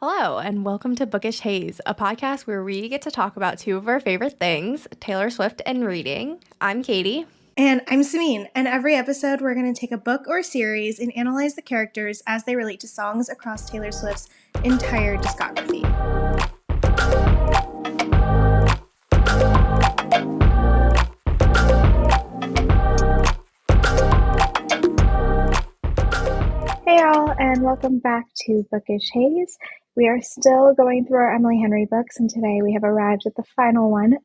Hello, and welcome to Bookish Haze, a podcast where we get to talk about two of our favorite things, Taylor Swift and reading. I'm Katie. And I'm Sameen, and every episode we're going to take a book or series and analyze the characters as they relate to songs across Taylor Swift's entire discography. Hey y'all, and welcome back to Bookish Haze. We are still going through our Emily Henry books, and today we have arrived at the final one,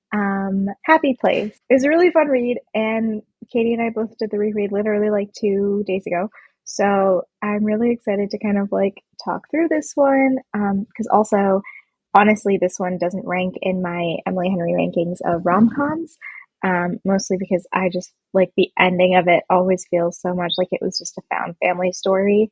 Happy Place. It was a really fun read, and Katie and I both did the reread literally like 2 days ago. So I'm really excited to kind of talk through this one, because also, honestly, this one doesn't rank in my Emily Henry rankings of rom-coms, mostly because I just like the ending of it always feels so much like it was just a found family story.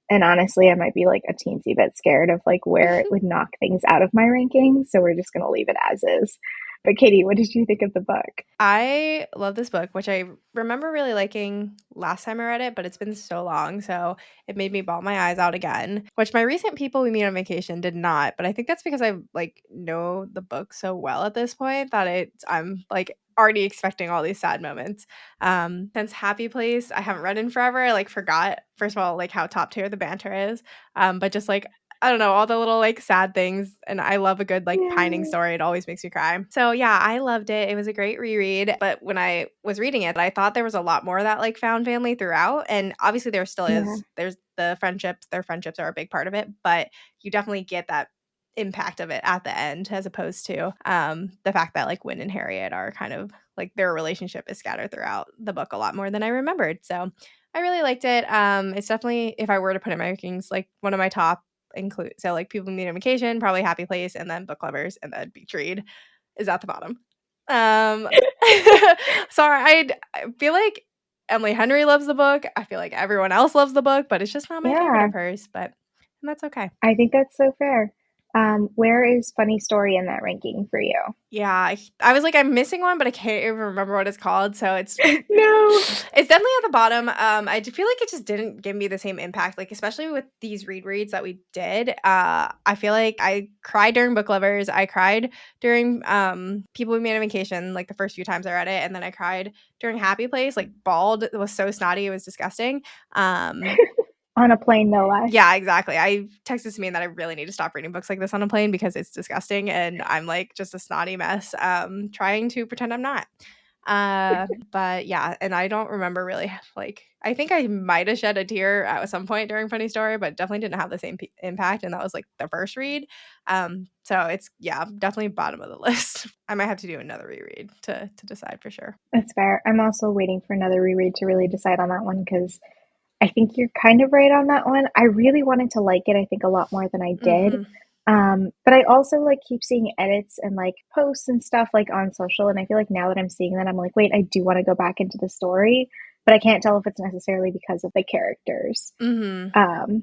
And honestly, I might be like a teensy bit scared of like where it would knock things out of my rankings. So we're just going to leave it as is. But Katie, what did you think of the book? I love this book, which I remember really liking last time I read it, but it's been so long, so it made me bawl my eyes out again, which my recent People We Meet on Vacation did not. But I think that's because I know the book so well at this point that I'm already expecting all these sad moments. Since Happy Place, I haven't read in forever. I forgot, first of all, how top tier the banter is. But just I don't know, all the little sad things, and I love a good pining story. It always makes me cry. So yeah, I loved it. It was a great reread, but when I was reading it, I thought there was a lot more of that found family throughout, and obviously there still is. Yeah. There's the friendships. Their friendships are a big part of it, but you definitely get that impact of it at the end, as opposed to the fact that Wynn and Harriett are kind of their relationship is scattered throughout the book a lot more than I remembered. So I really liked it. It's definitely, if I were to put it in my rankings, one of my top include. So People Need a Vacation, probably Happy Place, and then Book Lovers, and then Beach Read is at the bottom. Sorry, I feel like Emily Henry loves the book. I feel like everyone else loves the book, but it's just not my favorite of hers. But that's okay. I think that's so fair. Where is Funny Story in that ranking for you? Yeah, I was I'm missing one, but I can't even remember what it's called. So it's No. It's definitely at the bottom. I feel like it just didn't give me the same impact, especially with these reads that we did. I feel like I cried during Book Lovers. I cried during People We Made on Vacation, the first few times I read it, and then I cried during Happy Place. Bawled. It was so snotty. It was disgusting. On a plane, no less. Yeah, exactly. I texted Samine that I really need to stop reading books like this on a plane because it's disgusting, and I'm just a snotty mess, trying to pretend I'm not. But yeah, and I don't remember really I think I might have shed a tear at some point during Funny Story, but definitely didn't have the same impact, and that was the first read. So it's definitely bottom of the list. I might have to do another reread to decide for sure. That's fair. I'm also waiting for another reread to really decide on that one because I think you're kind of right on that one. I really wanted to like it, I think, a lot more than I did. But I also keep seeing edits and posts and stuff on social, and I feel like now that I'm seeing that, I'm wait, I do want to go back into the story, but I can't tell if it's necessarily because of the characters. So I'm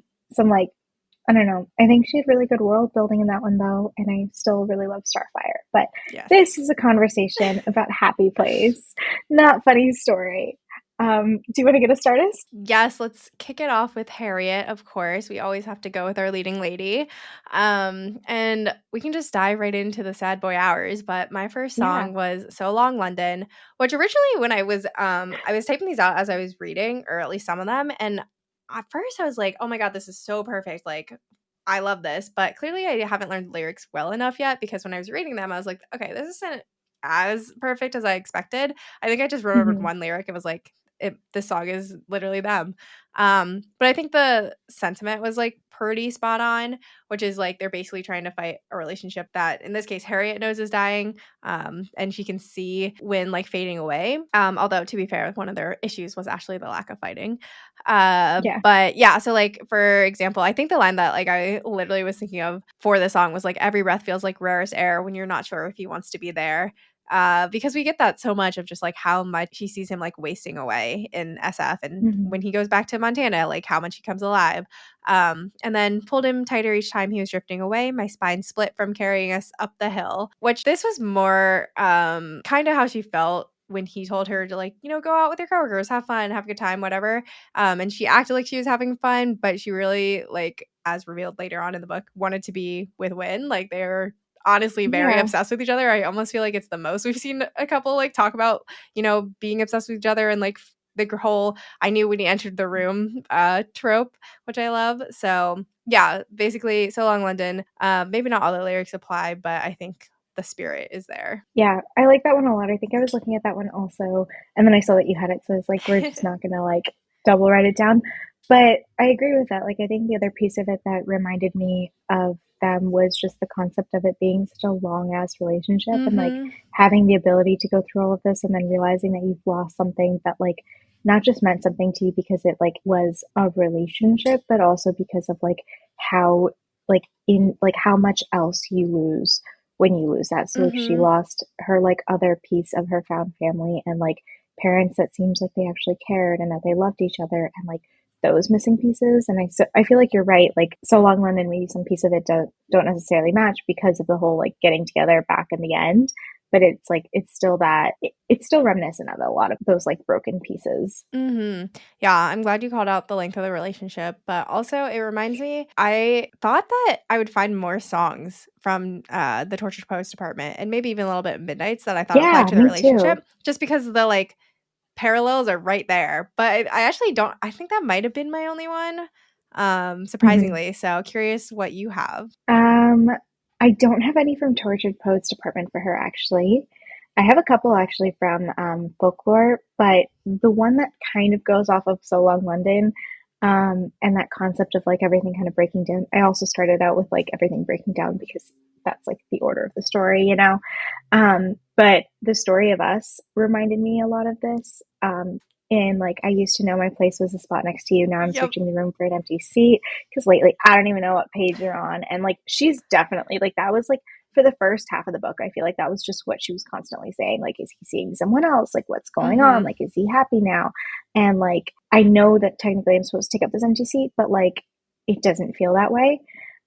I don't know. I think she had really good world building in that one though, and I still really love Starfire. But This is a conversation about Happy Place, not Funny Story. Do you want to get us started? Yes, let's kick it off with Harriett, of course. We always have to go with our leading lady. And we can just dive right into the sad boy hours. But my first song was So Long London, which originally when I was typing these out as I was reading, or at least some of them, and at first I was like, oh my God, this is so perfect. I love this. But clearly I haven't learned lyrics well enough yet, because when I was reading them, I was like, okay, this isn't as perfect as I expected. I think I just remembered one lyric. It was this song is literally them. But I think the sentiment was pretty spot on, which is they're basically trying to fight a relationship that in this case Harriett knows is dying, and she can see when fading away. Although to be fair, one of their issues was actually the lack of fighting. But yeah, so for example, I think the line that I literally was thinking of for the song was every breath feels like rarest air when you're not sure if he wants to be there. Because we get that so much of just how much he sees him wasting away in SF, and when he goes back to Montana, how much he comes alive. And then pulled him tighter each time he was drifting away. My spine split from carrying us up the hill, which this was more kind of how she felt when he told her to, like, go out with your coworkers, have fun, have a good time, whatever. And she acted like she was having fun, but she really, like, as revealed later on in the book, wanted to be with Win. Like, they're honestly very Yeah. obsessed with each other. I almost feel like it's the most we've seen a couple, like, talk about, being obsessed with each other, and, like, the whole "I knew when he entered the room" trope, which I love. So yeah, basically, "So Long London." Maybe not all the lyrics apply, but I think the spirit is there. Yeah, I like that one a lot. I think I was looking at that one also, and then I saw that you had it, so it's like we're just not gonna like double write it down. But I agree with that. Like I think the other piece of it that reminded me of them was just the concept of it being such a long ass relationship and like Mhm. having the ability to go through all of this and then realizing that you've lost something that like not just meant something to you because it like was a relationship, but also because of like how like in like how much else you lose when you lose that. So like she Mhm. lost her like other piece of her found family and like parents that seems like they actually cared and that they loved each other and like those missing pieces. And I feel like you're right. Like So Long London, maybe some piece of it don't necessarily match because of the whole like getting together back in the end. But it's like it's still it's still reminiscent of a lot of those like broken pieces. Mhm. Yeah, I'm glad you called out the length of the relationship, but also it reminds me, I thought that I would find more songs from, the Tortured Poets Department, and maybe even a little bit of Midnight's that I thought applied Yeah, to the me too. relationship, just because the, like, parallels are right there. But I actually don't, I think that might have been my only one, Mhm. surprisingly. So curious what you have. Um, I don't have any from Tortured Poets Department for her actually. I have a couple actually from folklore, but the one that kind of goes off of So Long London, and that concept of like everything kind of breaking down. I also started out with like everything breaking down because that's like the order of the story, you know. But the story of us reminded me a lot of this. And like I used to know my place was the spot next to you. Now I'm Yep. searching the room for an empty seat because lately I don't even know what page you're on. And like she's definitely like that was like for the first half of the book, I feel like that was just what she was constantly saying. Like, is he seeing someone else? Like, what's going on? Mhm. Like, is he happy now? And like, I know that technically I'm supposed to take up this empty seat, but like, it doesn't feel that way.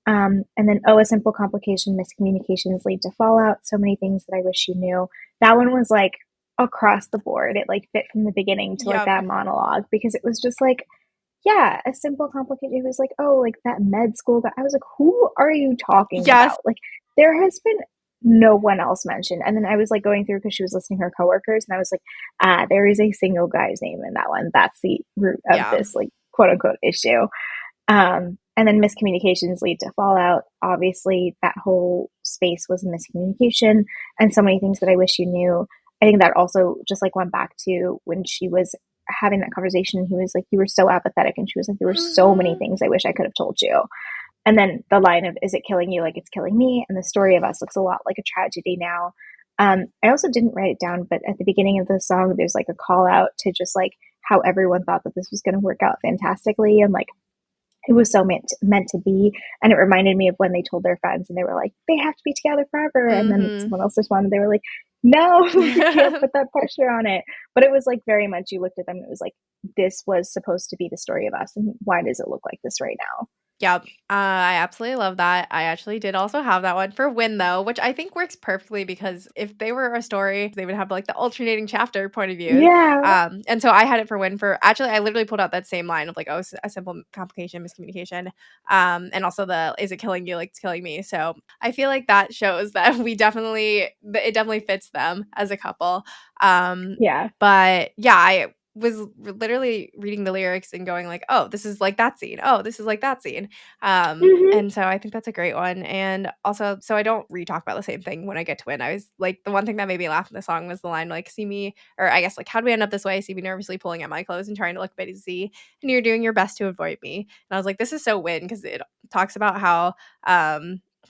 And then, oh, a simple complication, miscommunications lead to fallout. So many things that I wish you knew. That one was like across the board. It like fit from the beginning to like Yep. that monologue because it was just like, yeah, a simple complication. It was like, oh, like that med school guy. I was like, who are you talking Yes. about? Like, there has been no one else mentioned. And then I was like going through because she was listening to her coworkers, and I was like, there is a single guy's name in that one. That's the root of Yeah. this like quote unquote issue. And then miscommunications lead to fallout. Obviously, that whole space was a miscommunication, and so many things that I wish you knew. I think that also just like went back to when she was having that conversation. He was like, "You were so apathetic," and she was like, "There were so many Mhm. things I wish I could have told you." And then the line of "Is it killing you like it's killing me?" and the story of us looks a lot like a tragedy now. I also didn't write it down, but at the beginning of the song, there's like a call out to just like how everyone thought that this was going to work out fantastically, and like it was so meant to be. And it reminded me of when they told their friends and they were like, they have to be together forever. And then Mhm. someone else responded, they were like, no, you can't put that pressure on it. But it was like very much you looked at them, it was like, this was supposed to be the story of us. And why does it look like this right now? Yep. I absolutely love that. I actually did also have that one for Win, though, which I think works perfectly because if they were a story, they would have like the alternating chapter point of views. Yeah. And so I had it for Win for actually, I literally pulled out that same line of like, oh, a simple complication, miscommunication. And also the is it killing you like it's killing me. So I feel like that shows that it definitely fits them as a couple. Um, Yeah. but yeah, I was literally reading the lyrics and going like, "Oh, this is like that scene. Oh, this is like that scene." Hmm. And so I think that's a great one. And also, so I don't re-talk about the same thing when I get to Win. I was like, the one thing that made me laugh in the song was the line like, "See me," or I guess like, "How do we end up this way? See me nervously pulling at my clothes and trying to look busy, and you're doing your best to avoid me." And I was like, this is so Win because it talks about how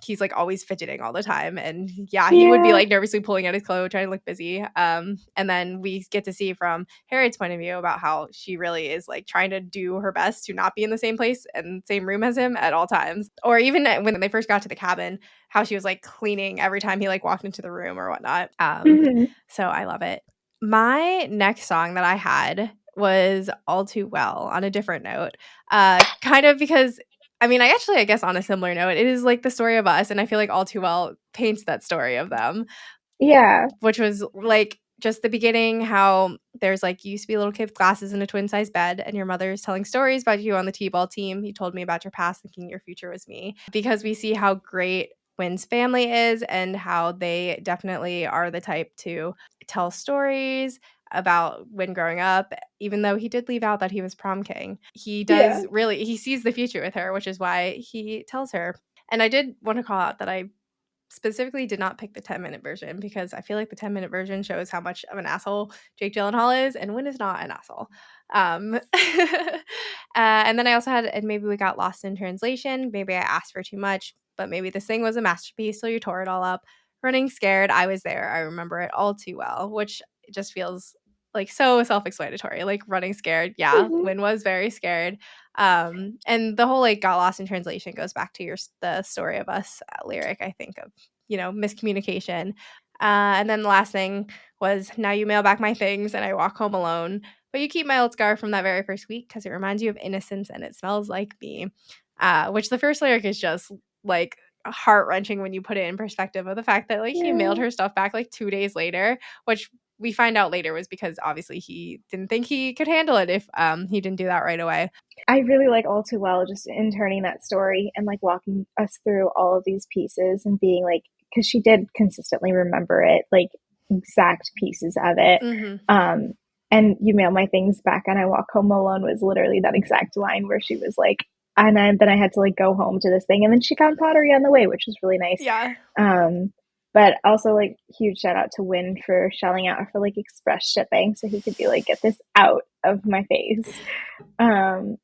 he's like always fidgeting all the time, and yeah, he would be Yeah. like nervously pulling at his clothes trying to look busy. And then we get to see from Harriet's point of view about how she really is like trying to do her best to not be in the same place and same room as him at all times, or even when they first got to the cabin, how she was like cleaning every time he like walked into the room or whatnot. Hmm. So I love it. My next song that I had was All Too Well on a different note. Kind of because I guess on a similar note, it is like the story of us, and I feel like All Too Well paints that story of them, Yeah. which was like just the beginning, how there's like you used to be little kid with glasses in a twin size bed, and your mother's telling stories about you on the T-ball team. You told me about your past, thinking your future was me. Because we see how great Wynn's family is and how they definitely are the type to tell stories about Wynn growing up, even though he did leave out that he was prom king. He Yeah. does really, he sees the future with her, which is why he tells her. And I did want to call out that I specifically did not pick the 10-minute version because I feel like the 10-minute version shows how much of an asshole Jake Gyllenhaal is, and Wynn is not an asshole. And then I also had, and maybe we got lost in translation. Maybe I asked for too much, but maybe this thing was a masterpiece, so you tore it all up. Running scared, I was there. I remember it all too well, which just feels like so self-explanatory. Like running scared, yeah, Mhm. Wynn was very scared. And the whole like got lost in translation goes back to the story of us lyric, I think, of miscommunication. And then the last thing was, now you mail back my things and I walk home alone, but you keep my old scar from that very first week because it reminds you of innocence and it smells like me. Which the first lyric is just like heart wrenching when you put it in perspective of the fact that like he mailed Yeah. her stuff back like 2 days later, which we find out later was because obviously he didn't think he could handle it if he didn't do that right away. I really like All Too Well just in turning that story and like walking us through all of these pieces and being like, because she did consistently remember it, like exact pieces of it. Mm-hmm. Um, and you mail my things back and I walk home alone was literally that exact line where she was like, then I had to like go home to this thing. And then she found pottery on the way, which was really nice. Yeah. But also like huge shout out to Wynn for shelling out for like express shipping so he could be like, get this out of my face. I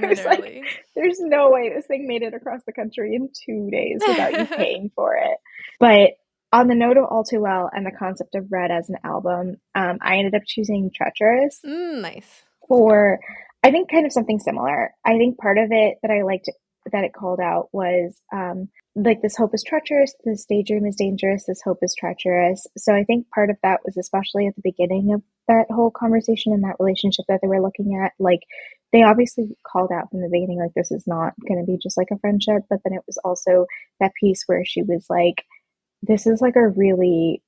was like, Literally. there's no way this thing made it across the country in 2 days without you paying for it. But on the note of All Too Well and the concept of Red as an album, I ended up choosing Treacherous Nice. for, I think, kind of something similar. I think part of it that I liked that it called out was like this hope is treacherous, this daydream is dangerous, this hope is treacherous. So I think part of that was especially at the beginning of that whole conversation and that relationship that they were looking at. Like they obviously called out from the beginning, like this is not going to be just like a friendship. But then it was also that piece where she was like, this is like a really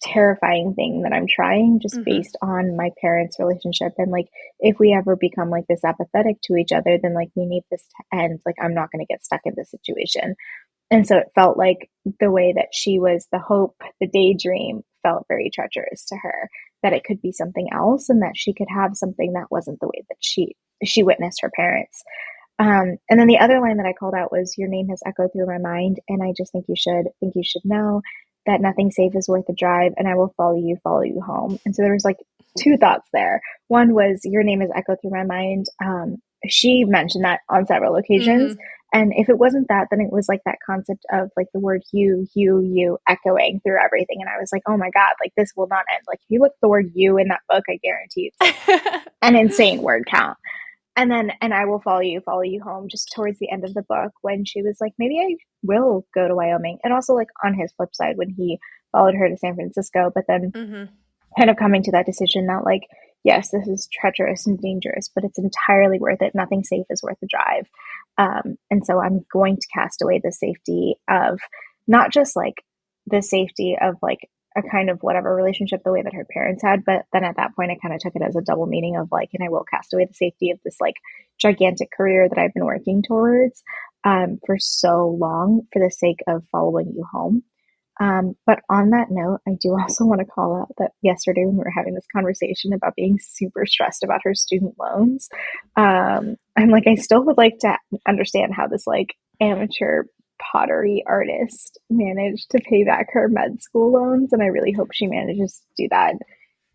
terrifying thing that I'm trying just Mm-hmm. based on my parents' relationship. And like, if we ever become like this apathetic to each other, then like we need this to end. Like, I'm not going to get stuck in this situation. And so it felt like the way that she was the hope, the daydream felt very treacherous to her, that it could be something else and that she could have something that wasn't the way that she witnessed her parents. And then the other line that I called out was, your name has echoed through my mind, and I just think you should know that nothing safe is worth the drive, and I will follow you home. And so there was like two thoughts there. One was, your name has echoed through my mind. She mentioned that on several occasions. Mm-hmm. And if it wasn't that, then it was like that concept of like the word you echoing through everything. And I was like, oh my God, like this will not end. Like if you look at the word you in that book, I guarantee it's like an insane word count. And I will follow you home just towards the end of the book when she was like, maybe I will go to Wyoming. And also like on his flip side, when he followed her to San Francisco, but then Mm-hmm. kind of coming to that decision that like, yes, this is treacherous and dangerous, but it's entirely worth it. Nothing safe is worth the drive. And so I'm going to cast away the safety of not just like the safety of like a kind of whatever relationship the way that her parents had, but then at that point I kind of took it as a double meaning of like, and I will cast away the safety of this like gigantic career that I've been working towards for so long for the sake of following you home. But on that note, I do also want to call out that yesterday when we were having this conversation about being super stressed about her student loans, I'm like, I still would like to understand how this like amateur pottery artist managed to pay back her med school loans. And I really hope she manages to do that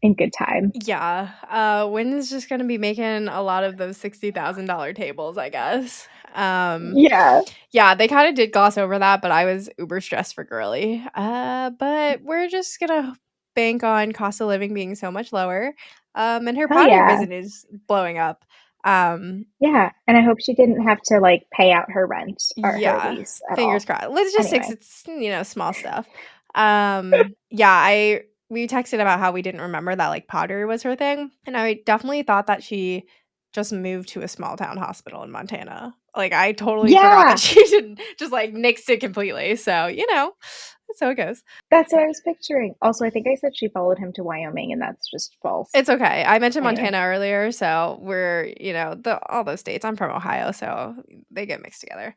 in good time. Yeah. Wynn is just gonna be making a lot of those $60,000 tables, I guess. Yeah. Yeah, they kind of did gloss over that, but I was uber stressed for Girly. But we're just gonna bank on cost of living being so much lower. And her Hell pottery yeah. business is blowing up. Um, Yeah. And I hope she didn't have to like pay out her rent or her Yeah, lease at fingers all. crossed. Logistics, Anyway. it's, small stuff. Yeah, we texted about how we didn't remember that, like, pottery was her thing, and I definitely thought that she just moved to a small town hospital in Montana. Like, I totally forgot that Yeah. she didn't just, like, nixed it completely, so, So it goes. That's what I was picturing. Also, I think I said she followed him to Wyoming, and that's just false. It's okay. I mentioned Anyway. Montana earlier, so we're, all those states. I'm from Ohio, so they get mixed together.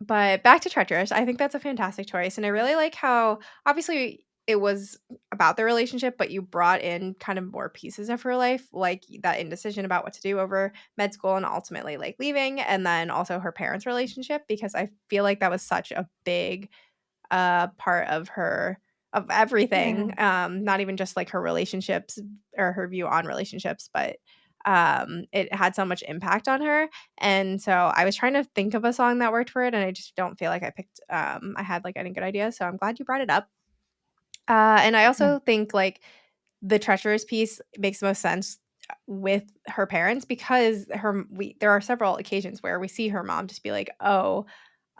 But back to treacherous. I think that's a fantastic choice, and I really like how obviously it was about the relationship, but you brought in kind of more pieces of her life, like that indecision about what to do over med school and ultimately like leaving, and then also her parents' relationship, because I feel like that was such a big part of her of Yeah. everything, not even just like her relationships or her view on relationships, but it had so much impact on her. And so I was trying to think of a song that worked for it, and I just don't feel like I had like any good ideas, so I'm glad you brought it up. And I Yeah. also think like the treacherous piece makes most sense with her parents, because there are several occasions where we see her mom just be like, "Oh,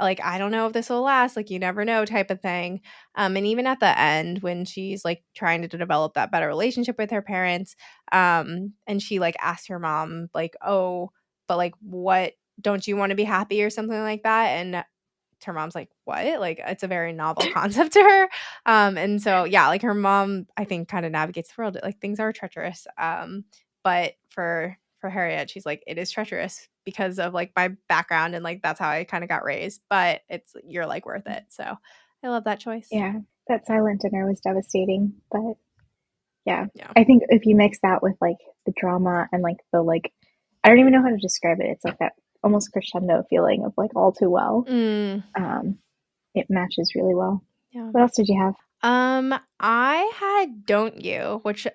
like, I don't know if this will last, like, you never know," type of thing. And even at the end when she's, like, trying to develop that better relationship with her parents, and she, like, asked her mom, like, "Oh, but, like, what don't you wanna be happy?" or something like that, and her mom's like, "What?" Like, it's a very novel concept to her. And so, yeah, like, her mom, I think, kinda navigates the world, like, things are treacherous, but for Harriet, she's like, "It is treacherous because of, like, my background, and, like, that's how I kinda got raised, but you're, like, worth it." So, I love that choice. Yeah. That silent dinner was devastating, but yeah. Yeah. I think if you mix that with like the drama and like the like, I don't even know how to describe it. It's like that almost crescendo feeling of like all too well. Mm, Um, it matches really well. yeah. What else did you have? I had "Don't You," which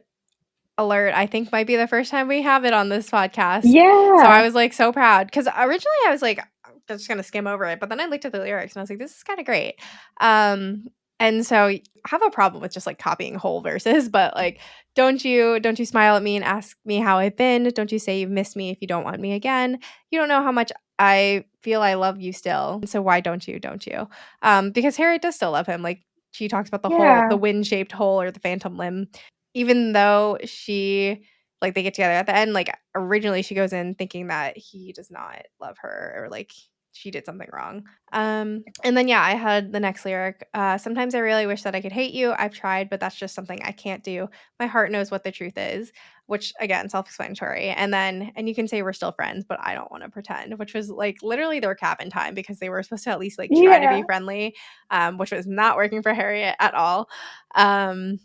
alert, I think might be the first time we have it on this podcast. So I Yeah. was, like, so proud, because originally I was like, "I'm just gonna skim over it," but then I looked at the lyrics and I was like, "This is kinda great." Um, and so I have a problem with just, like, copying whole verses, but, like, "Don't you smile at me and ask me how I've been. Don't you say you've missed me if you don't want me again. You don't know how much I feel I love you still, so why don't you?" Because Harriet does still love him, like, she talks about the Yeah. wind-shaped hole or the phantom limb, even though they get together at the end, like, originally she goes in thinking that he does not love her, or, like, she did something wrong. And then, yeah, I had the next lyric, "Sometimes I really wish that I could hate you. I've tried, but that's just something I can't do. My heart knows what the truth is," which, again, self-explanatory. And then, "And you can say we're still friends, but I don't wanna pretend," which was, like, literally their cap in time, because they were supposed to at least, like, try to Yeah. be friendly, which was not working for Harriet at all. Um,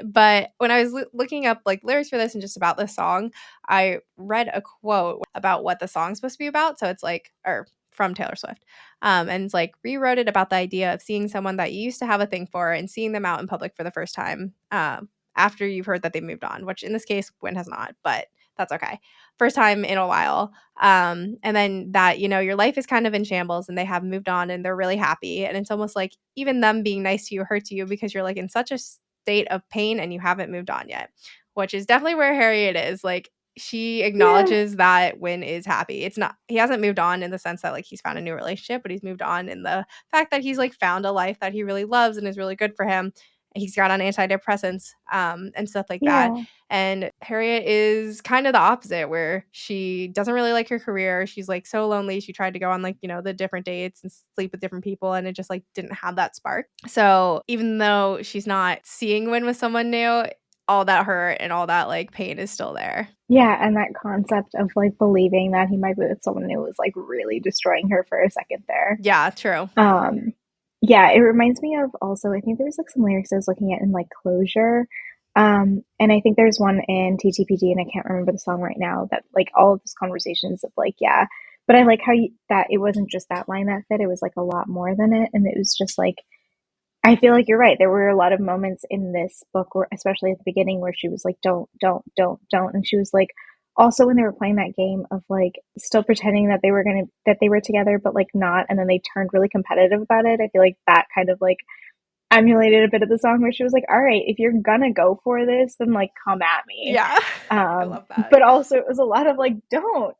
but when I was looking up like lyrics for this and just about this song, I read a quote about what the song's supposed to be about. So it's like, or from Taylor Swift. And it's like, rewrote it about the idea of seeing someone that you used to have a thing for and seeing them out in public for the first time, after you've heard that they moved on, which in this case, Gwen has not, but that's okay. First time in a while. And then that, your life is kind of in shambles and they have moved on and they're really happy. And it's almost like even them being nice to you hurts you, because you're like in such a state of pain and you haven't moved on yet, which is definitely where Harriet is. Like, she Yeah. acknowledges that Win is happy. It's not, he hasn't moved on in the sense that like he's found a new relationship, but he's moved on in the fact that he's like found a life that he really loves and is really good for him. He's got on antidepressants, and stuff like that. Yeah. And Harriet is kind of the opposite, where she doesn't really like her career. She's like so lonely. She tried to go on like, the different dates and sleep with different people, and it just like didn't have that spark. So even though she's not seeing Win with someone new, all that hurt and all that like pain is still there. Yeah. And that concept of like believing that he might be with someone new was like really destroying her for a second there. Yeah, true. Um, yeah, it reminds me of also, I think there was like some lyrics I was looking at in like Closure. And I think there's one in TTPD, and I can't remember the song right now, that like all of those conversations of like, yeah, but I like how that it wasn't just that line that fit, it was like a lot more than it. And it was just like, I feel like you're right. There were a lot of moments in this book, where, especially at the beginning, where she was like, don't. And she was like, also when they were playing that game of like still pretending that that they were together, but like not. And then they turned really competitive about it. I feel like that kind of like emulated a bit of the song, where she was like, all right, if you're gonna go for this, then like come at me. Yeah. I love that. But also it was a lot of like, don't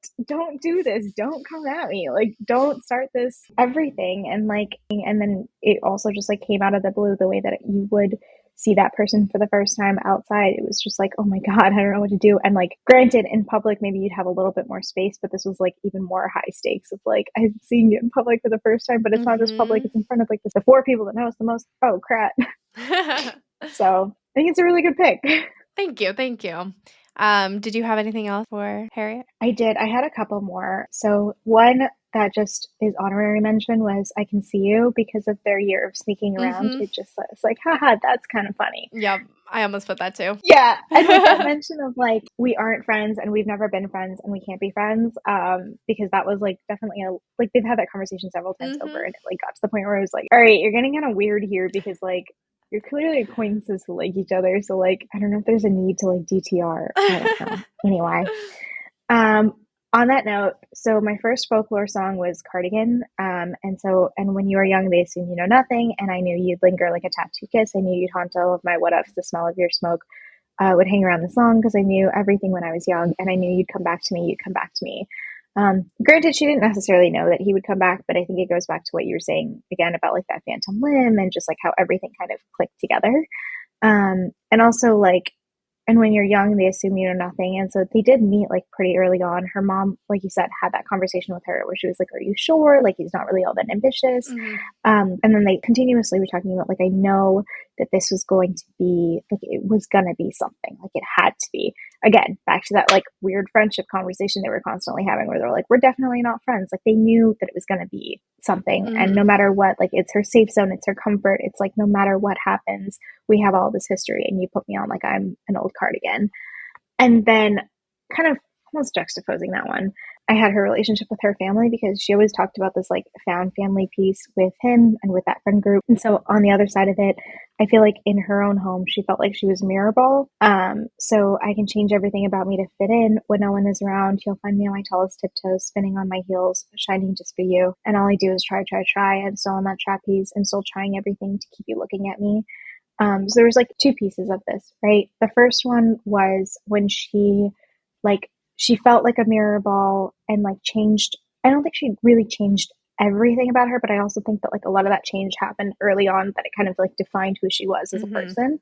do this, don't come at me, like don't start this everything. And like, and then it also just like came out of the blue the way that you would see that person for the first time outside, it was just like, oh my God, I don't know what to do. And like, granted, in public, maybe you'd have a little bit more space, but this was like even more high stakes of like, I've seen you in public for the first time, but it's not just public, Mhm. it's in front of like the four people that know us the most. Oh, crap. So I think it's a really good pick. Thank you, thank you. Did you have anything else for Harriet? I did. I had a couple more. So one that just is honorary mention was I Can See You because of their year of sneaking around. Mhm. It just was like, haha, that's kind of funny. Yep, I almost put that too. Yeah, and like that mention of like we aren't friends and we've never been friends and we can't be friends, because that was like definitely a like they've had that conversation several times over, Mhm. and it like got to the point where I was like, all right, you're getting kind of weird here because like you're clearly acquaintances who like each other, so like I don't know if there's a need to like DTR. I don't know. Anyway, um, on that note, so my first folklore song was Cardigan. And when you were young, they assume you know nothing. And I knew you'd linger like a tattoo kiss. I knew you'd haunt all of my what ifs. The smell of your smoke would hang around the song because I knew everything when I was young. And I knew you'd come back to me. You'd come back to me. Granted, she didn't necessarily know that he would come back, but I think it goes back to what you were saying again about like that phantom limb and just like how everything kind of clicked together. And also like, and when you're young, they assume you know nothing. And so they did meet like pretty early on. Her mom, like you said, had that conversation with her where she was like, are you sure? Like, he's not really all that ambitious. Mhm. And then they continuously were talking about, like, I know that this was going to be, like, it was going to be something. Like, it had to be. Again, back to that, like, weird friendship conversation they were constantly having where they're like, we're definitely not friends. Like, they knew that it was going to be something. And no Mhm. matter what, like, it's her safe zone, it's her comfort. It's like, no matter what happens, we have all this history and you put me on like I'm an old cardigan. And then kind of almost juxtaposing that one, I had her relationship with her family because she always talked about this like found family piece with him and with that friend group. And so on the other side of it, I feel like in her own home, she felt like she was mirror ball. So I can change everything about me to fit in when no one is around. You'll find me on my tallest tiptoes, spinning on my heels, shining just for you. And all I do is try, try, try. I'm still on that trapeze. I'm still trying everything to keep you looking at me. So there was like two pieces of this, right? The first one was when like, she felt like a mirror ball and like changed. I don't think she really changed everything about her, but I also think that like a lot of that change happened early on that it kind of like defined who she was as a Mhm. person.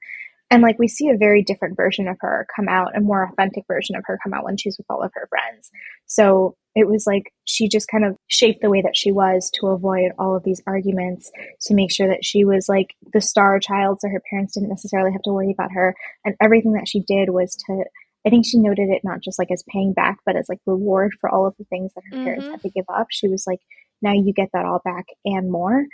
And like we see a very different version of her come out, a more authentic version of her come out when she's with all of her friends. So it was like she just kind of shaped the way that she was to avoid all of these arguments, to make sure that she was like the star child so her parents didn't necessarily have to worry about her. And everything that she did was to, I think she noted it not just like as paying back, but as like reward for all of the things that her parents Mhm. had to give up. She was like, now you get that all back and more.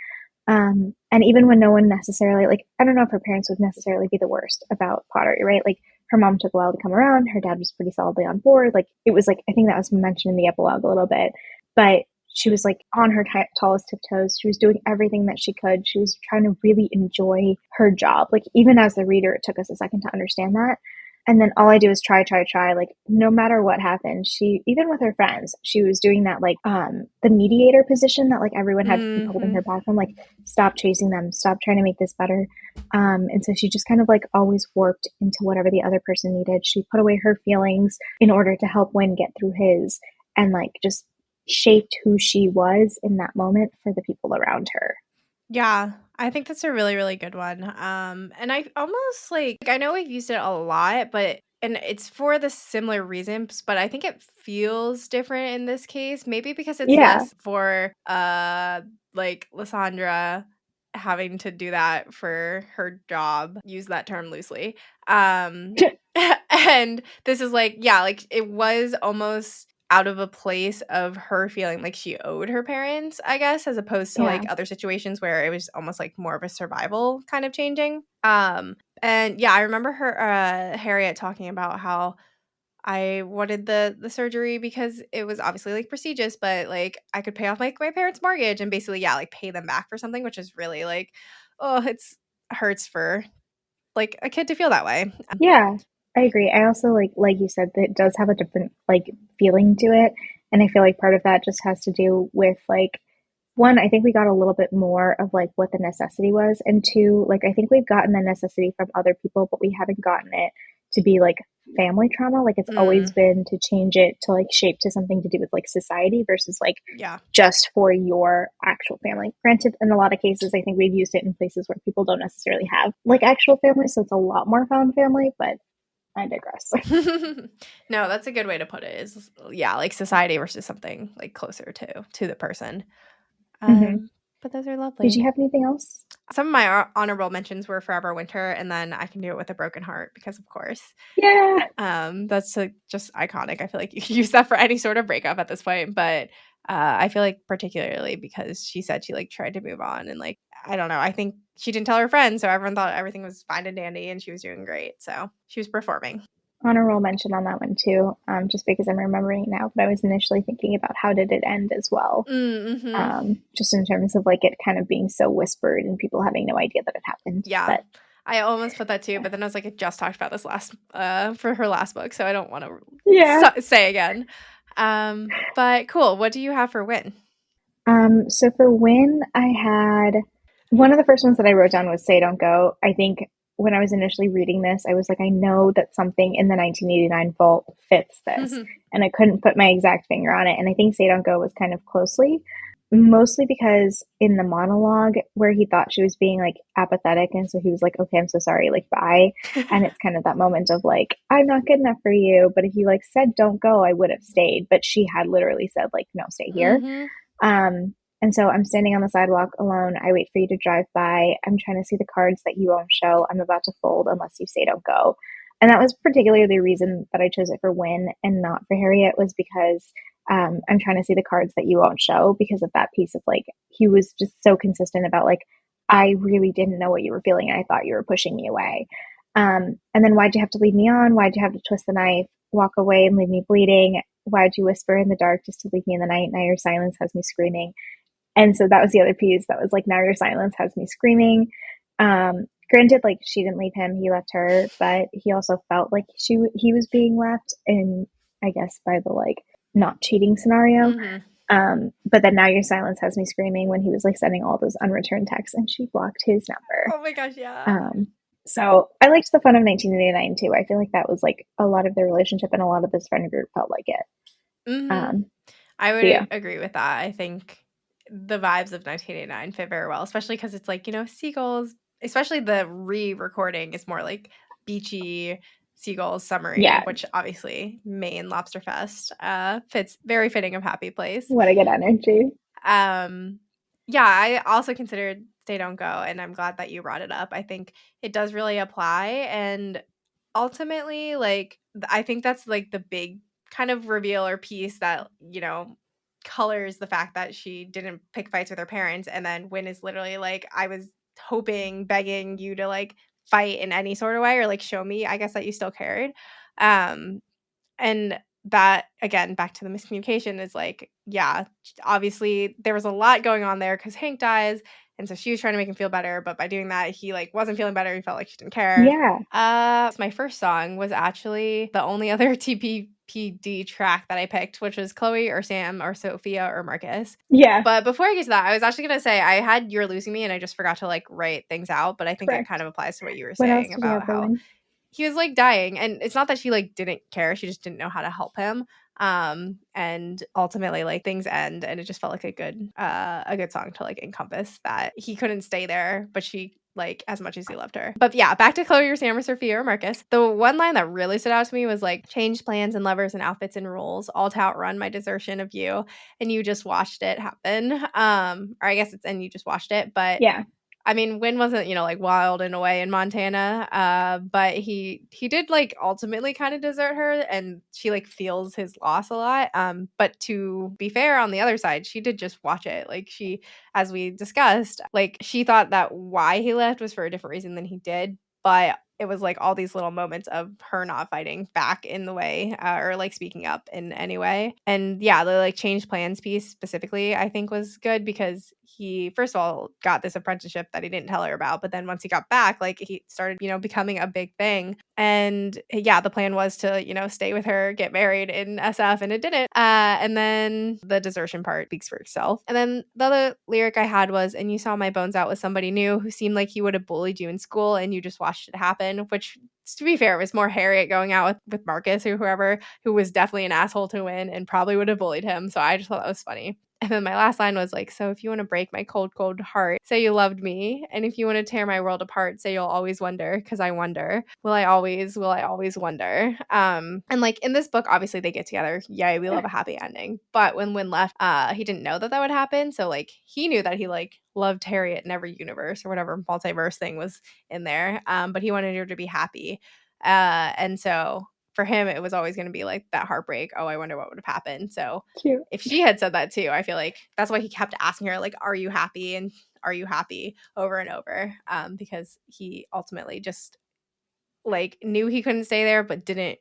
And even when no one necessarily, like, I don't know if her parents would necessarily be the worst about pottery, right? Like, her mom took a while to come around. Her dad was pretty solidly on board. Like, it was like, I think that was mentioned in the epilogue a little bit. But she was like on her tallest tiptoes. She was doing everything that she could. She was trying to really enjoy her job. Like, even as the reader, it took us a second to understand that. And then all I do is try, try, try. Like, no matter what happened, she, even with her friends, she was doing that, like, the mediator position that, like, everyone had to keep holding her Mhm. back from, like, stop chasing them, stop trying to make this better. And so she just kind of, like, always worked into whatever the other person needed. She put away her feelings in order to help Win get through his, and, like, just shaped who she was in that moment for the people around her. Yeah, I think that's a really, really good one. And I almost like I know we've used it a lot, but and it's for the similar reasons, but I think it feels different in this case. Maybe because it's Yeah. less for like Lysandra having to do that for her job. Use that term loosely. And this is like, yeah, like it was almost out of a place of her feeling like she owed her parents, I guess, as opposed to Yeah. like other situations where it was almost like more of a survival kind of changing. And yeah, I remember her Harriet talking about how I wanted the surgery because it was obviously like prestigious, but like I could pay off like my parents' mortgage and basically yeah, like pay them back for something, which is really like oh, it's hurts for like a kid to feel that way. Yeah, I agree. I also like you said, that it does have a different like feeling to it. And I feel like part of that just has to do with like one, I think we got a little bit more of like what the necessity was. And two, like I think we've gotten the necessity from other people, but we haven't gotten it to be like family trauma. Like it's always been to change it to like shape to something to do with like society versus like Yeah. just for your actual family. Granted, in a lot of cases, I think we've used it in places where people don't necessarily have like actual family, so it's a lot more found family, but I digress. No, that's a good way to put it. Is yeah, like society versus something like closer to the person. Mm-hmm. But those are Did lovely. you have anything else? Some of my honorable mentions were Forever Winter, and then I Can Do It With a Broken Heart because, of course, Yeah. that's just iconic. I feel like you can use that for any sort of breakup at this point, but I feel like particularly because she said she like tried to move on and like I don't know. I think she didn't tell her friends, so everyone thought everything was fine and dandy, and she was doing great. So she was performing. Honorable mention on that one too, just because I'm remembering it now, but I was initially thinking about how did it end as well. Mm-hmm. Just in terms of like it kind of being so whispered and people having no idea that it happened. Yeah. But I almost put that too, but then I was like, I just talked about this last for her last book, so I don't want yeah. to say again. But cool. What do you have for Win? So for when I had one of the first ones that I wrote down was Say Don't Go. I think when I was initially reading this, I was like, I know that something in the 1989 vault fits this. And I couldn't put my exact finger on it. And I think Say Don't Go was kind of closely, mostly because in the monologue where he thought she was being like apathetic. And so he was like, okay, I'm so sorry, like, bye. And it's kind of that moment of like, I'm not good enough for you. But if you like said don't go, I would have stayed. But she had literally said, like, no, stay here. Mm-hmm. And so I'm standing on the sidewalk alone. I wait for you to drive by. I'm trying to see the cards that you won't show. I'm about to fold unless you say don't go. And that was particularly the reason that I chose it for Win and not for Harriet was because I'm trying to see the cards that you won't show because of that piece of like, he was just so consistent about like, I really didn't know what you were feeling and I thought you were pushing me away. And then why'd you have to lead me on? Why'd you have to twist the knife, walk away and leave me bleeding? Why'd you whisper in the dark just to leave me in the night? Now your silence has me screaming. And so that was the other piece that was like, now your silence has me screaming. Granted, like she didn't leave him, he left her, but he also felt like he was being left in, I guess, by the like not cheating scenario. Mm-hmm. But then now your silence has me screaming when he was like sending all those unreturned texts and she blocked his number. Oh my gosh, yeah. So I liked the fun of 1989 too. I feel like that was like a lot of their relationship and a lot of this friend group felt like it. Mm-hmm. I would Yeah. agree with that. I think the vibes of 1989 fit very well, especially because it's like, seagulls, especially the re-recording is more like beachy seagulls summery, Yeah. which obviously Maine Lobster Fest fits very fitting of Happy Place. What a good energy. Yeah, I also considered Stay Don't Go, and I'm glad that you brought it up. I think it does really apply, and ultimately, like, I think that's like the big kind of reveal or piece that, colors the fact that she didn't pick fights with her parents. And then Win is literally like, I was hoping, begging you to like fight in any sort of way or like show me, I guess, that you still cared. Um, and that again, back to the miscommunication is like, yeah, obviously there was a lot going on there because Hank dies. And so she was trying to make him feel better, but by doing that, he like wasn't feeling better. He felt like she didn't care. Yeah. My first song was actually the only other TPPD track that I picked, which was Chloe or Sam or Sophia or Marcus. Yeah. But before I get to that, I was actually gonna say I had You're Losing Me and I just forgot to like write things out, but I think it kind Correct. of applies to what you were What else saying did you about have for how Win? he was like dying. And it's not that she like didn't care, she just didn't know how to help him. And ultimately like things end and it just felt like a good song to like encompass that he couldn't stay there, but she like as much as he loved her. But yeah, back to Chloe or Sam or Sophia or Marcus. The one line that really stood out to me was like, changed plans and lovers and outfits and rules, all to outrun my desertion of you. And you just watched it happen. Or I guess it's and you just watched it. But Yeah. I mean, Win wasn't, like wild and away in Montana, but he did like ultimately kind of desert her, and she like feels his loss a lot. But to be fair, on the other side, she did just watch it. Like she, as we discussed, like she thought that why he left was for a different reason than he did, but it was like all these little moments of her not fighting back in the way or like speaking up in any way. And yeah, the like change plans piece specifically, I think was good because he, first of all, got this apprenticeship that he didn't tell her about. But then once he got back, like he started, becoming a big thing. And yeah, the plan was to, stay with her, get married in SF, and it didn't. And then the desertion part speaks for itself. And then the other lyric I had was, and you saw my bones out with somebody new who seemed like he would have bullied you in school and you just watched it happen, which to be fair, it was more Harriet going out with Marcus or whoever, who was definitely an asshole to win and probably would have bullied him. So I just thought that was funny. And then my last line was like, so if you want to break my cold, cold heart, say you loved me. And if you want to tear my world apart, say you'll always wonder, because I wonder. Will I always wonder? And like in this book, obviously they get together. Yay, we love a happy ending. But when Win left, he didn't know that that would happen. So like he knew that he like loved Harriet in every universe or whatever multiverse thing was in there. But he wanted her to be happy. And so for him, it was always going to be like that heartbreak. Oh, I wonder what would have happened. So Cute. if she had said that too, I feel like that's why he kept asking her, like, are you happy? And are you happy over and over? Because he ultimately just like knew he couldn't stay there, but didn't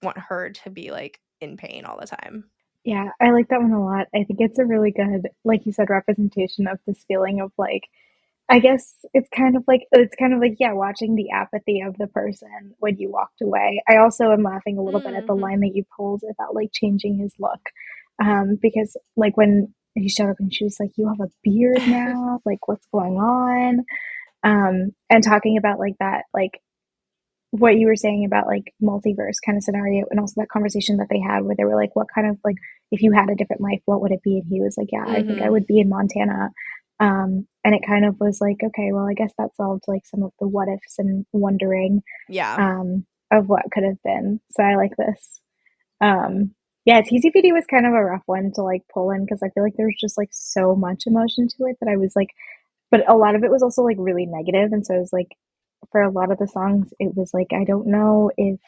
want her to be like in pain all the time. Yeah, I like that one a lot. I think it's a really good, like you said, representation of this feeling of like, I guess it's kind of like yeah, watching the apathy of the person when you walked away. I also am laughing a little bit at the Mm-hmm. line that you pulled about like changing his look. Because like when he showed up and she was like, "You have a beard now? Like what's going on?" And talking about like that, like what you were saying about like multiverse kind of scenario, and also that conversation that they had where they were like, what kind of like, if you had a different life, what would it be? And he was like, yeah, I think I Mm-hmm. would be in Montana. And it kind of was like, okay, well, I guess that solved like some of the what ifs and wondering Yeah. of what could have been. So I like this. um yeah, TCPD was kind of a rough one to like pull in because I feel like there's just like so much emotion to it that I was like, but a lot of it was also like really negative, and so it was like for a lot of the songs it was like I don't know if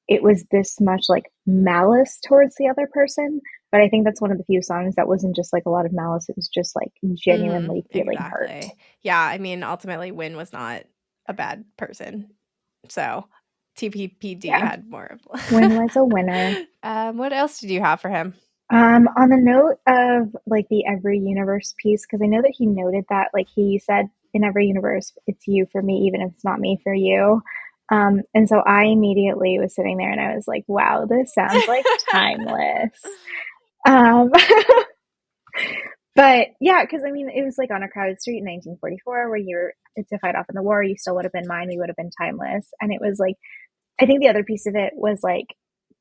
it was this much like malice towards the other person, but I think that's one of the few songs that wasn't just like a lot of malice, it was just like Mm-hmm. genuinely feeling hurt. Exactly. Yeah. I mean, ultimately, Win was not a bad person. So TPPD Yeah, had more of. Win was a winner. What else did you have for him? On the note of like the every universe piece, because I know that he noted that like he said in every universe it's you for me even if it's not me for you. And so I immediately was sitting there and I was like, wow, this sounds like timeless. Um, but yeah, because I mean, it was like on a crowded street in 1944 where you're to fight off in the war, you still would have been mine, we would have been timeless. And it was like, I think the other piece of it was like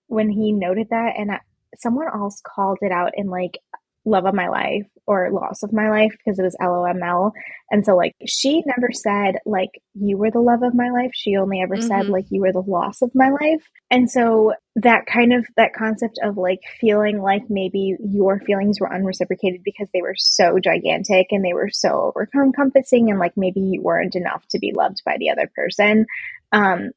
when he noted that, and someone else called it out in like love of my life or loss of my life because it was LOML. And so like she never said like you were the love of my life. She only ever said Mm-hmm. like you were the loss of my life. And so that kind of that concept of like feeling like maybe your feelings were unreciprocated because they were so gigantic and they were so encompassing, and like maybe you weren't enough to be loved by the other person.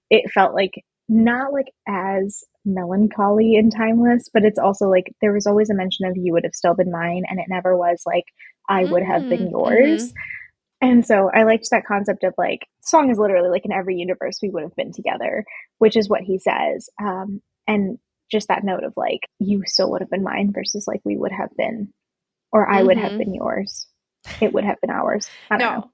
It felt like not like as melancholy and timeless, but it's also like there was always a mention of you would have still been mine, and it never was like I would have been yours. Mm-hmm. And so I liked that concept of like song is literally like in every universe we would have been together, which is what he says. And just that note of like you still would have been mine versus like we would have been, or I would have Mm-hmm. been yours. It would have been ours. I don't know.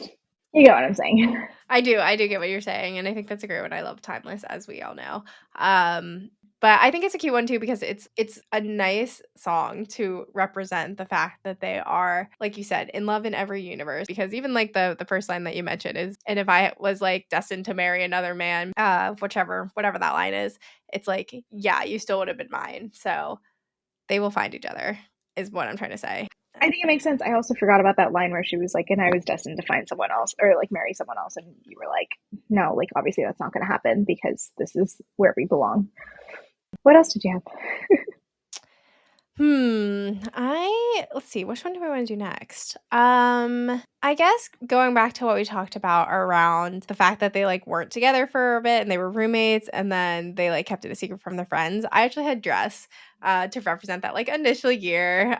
No, You get what I'm saying? I do. I do get what you're saying, and I think that's a great one. I love Timeless, as we all know. Um, but I think it's a cute one too because it's a nice song to represent the fact that they are, like you said, in love in every universe. Because even like the first line that you mentioned is, and if I was like destined to marry another man, whatever that line is, it's like, yeah, you still would have been mine. So they will find each other, is what I'm trying to say. I think it makes sense. I also forgot about that line where she was like, and I was destined to find someone else or like marry someone else. And you were like, no, like obviously that's not going to happen because this is where we belong. What else did you have? Let's see, which one do I want to do next? I guess going back to what we talked about around the fact that they like weren't together for a bit and they were roommates and then they like kept it a secret from their friends. I actually had dress to represent that like initial year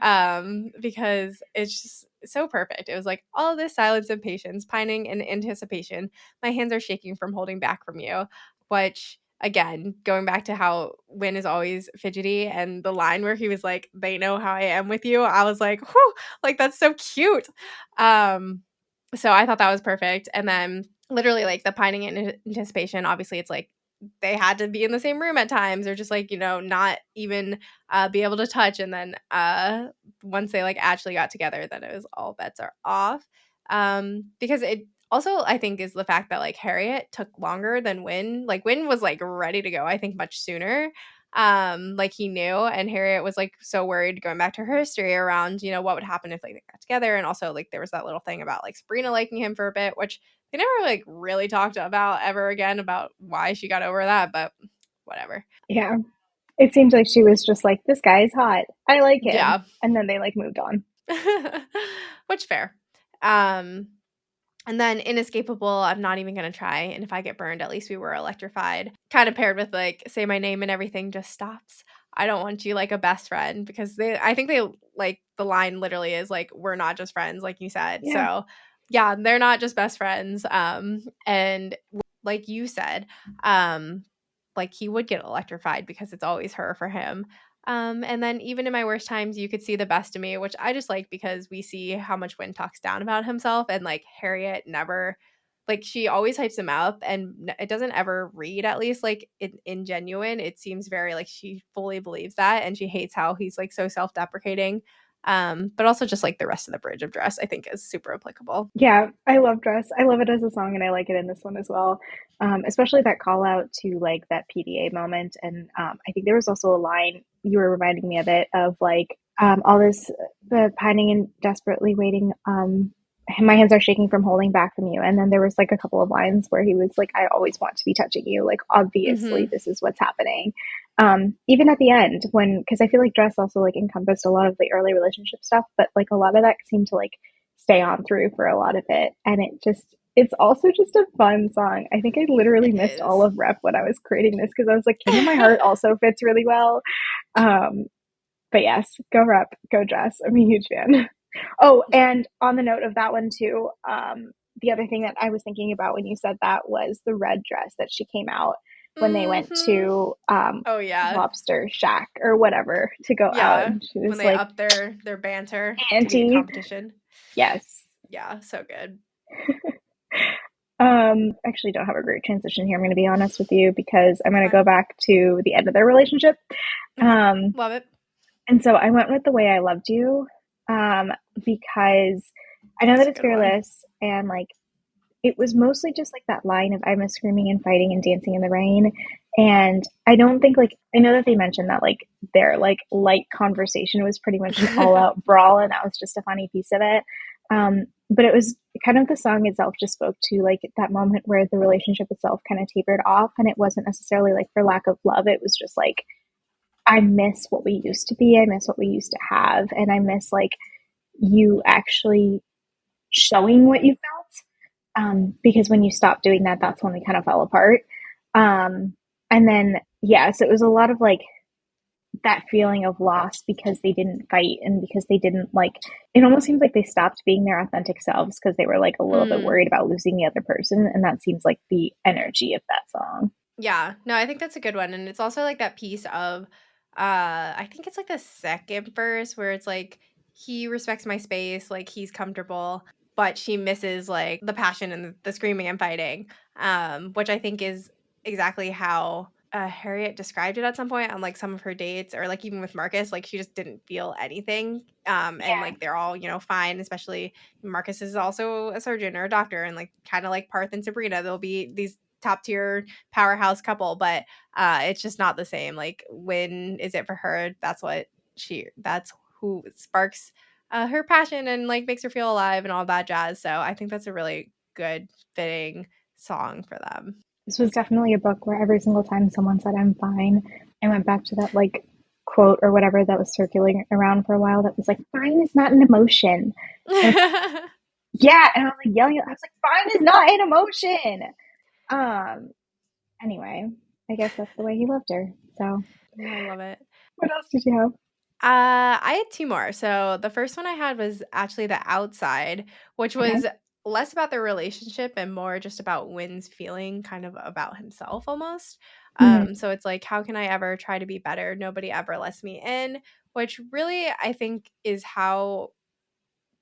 because it's just so perfect. It was like all this silence and patience, pining in anticipation. My hands are shaking from holding back from you, which again, going back to how Win is always fidgety and the line where he was like, "They know how I am with you," I was like, "Whew, like that's so cute." Um, so I thought that was perfect. And then literally like the pining in anticipation, obviously it's like they had to be in the same room at times or just like, not even be able to touch. And then once they like actually got together, then it was all bets are off. Because it Also, I think is the fact that, like, Harriett took longer than Win. Like, Win was, like, ready to go, I think, much sooner. Like, he knew, and Harriett was, like, so worried going back to her history around, what would happen if, like, they got together, and also, like, there was that little thing about, like, Sabrina liking him for a bit, which they never, like, really talked about ever again about why she got over that, but whatever. Yeah. It seems like she was just like, this guy is hot. I like him. Yeah. And then they like moved on. Which fair. Um And then inescapable, I'm not even gonna try, and if I get burned, at least we were electrified. Kinda paired with, like, say my name and everything just stops. I don't want you like a best friend because I think they like, the line literally is, like, "We're not just friends," like you said. Yeah. So, yeah, they're not just best friends, and like you said, um, like, he would get electrified because it's always her for him. And then even in my worst times, you could see the best of me, which I just like because we see how much Win talks down about himself, and like Harriet never, like she always hypes him up, and it doesn't ever read, at least like in genuine. It seems very like she fully believes that, and she hates how he's like so self deprecating. But also just like the rest of the bridge of Dress, I think is super applicable. Yeah, I love Dress. I love it as a song and I like it in this one as well. Especially that call out to like that PDA moment. And I think there was also a line you were reminding me of it of like all this the pining and desperately waiting. My hands are shaking from holding back from you. And then there was like a couple of lines where he was like, I always want to be touching you. Like obviously Mm-hmm. this is what's happening. Even at the end when because I feel like Dress also like encompassed a lot of the early relationship stuff, but like a lot of that seemed to like stay on through for a lot of it. And it's also just a fun song. I think I literally It missed all is. of Rep when I was creating this because I was like, King of My Heart also fits really well. Um, but yes, go Rep, go Dress. I'm a huge fan. Oh, and on the note of that one too, the other thing that I was thinking about when you said that was the red dress that she came out when they went Mm-hmm. to Oh yeah. Lobster Shack or whatever to go out. Yeah. And she When was they like, up their banter to be a Auntie, competition. yes. Yeah, so good. Actually don't have a great transition here. I'm going to be honest with you because I'm going to go Fine. back to the end of their relationship. Okay. Um, Love it. and so I went with The Way I Loved You, because I know That's that a it's good one. fearless and like it was mostly just like that line of I'm a screaming and fighting and dancing in the rain. And I don't think like I know that they mentioned that like their like light conversation was pretty much an all out brawl and that was just a funny piece of it. But it was kind of the song itself just spoke to like that moment where the relationship itself kind of tapered off and it wasn't necessarily like for lack of love. It was just like I miss what we used to be. I miss what we used to have. And I miss like you actually showing what you felt because when you stopped doing that, that's when we kind of fell apart. And then, yeah, so it was a lot of like that feeling of loss because they didn't fight and because they didn't like, it almost seems like they stopped being their authentic selves because they were like a little bit Mm. worried about losing the other person. And that seems like the energy of that song. Yeah. No, I think that's a good one, and it's also, like, that piece of, I think it's, like, the second verse where it's, like, he respects my space, like, he's comfortable, but she misses, like, the passion and the screaming and fighting, which I think is exactly how, Harriet described it at some point on, like, some of her dates or, like, even with Marcus, like, she just didn't feel anything, and, Yeah. like, they're all, fine, especially Marcus is also a surgeon or a doctor, and, like, kinda like Parth and Sabrina, they'll be these top tier powerhouse couple, but it's just not the same. Like, when is it for her? That's who sparks her passion and like makes her feel alive and all that jazz. So I think that's a really good fitting song for them. This was definitely a book where every single time someone said, I'm fine, I went back to that like quote or whatever that was circulating around for a while that was like, fine is not an emotion. And yeah, and I was like yelling, I was like, fine is not an emotion. Um, anyway, I guess that's the way he loved her. So, I love it. what else did you have? I had 2 more. So, the first one I had was actually The Outside, which Okay. was less about their relationship and more just about Wynn's feeling kind of about himself almost. Mm-hmm. So it's like, how can I ever try to be better? Nobody ever lets me in, which really I think is how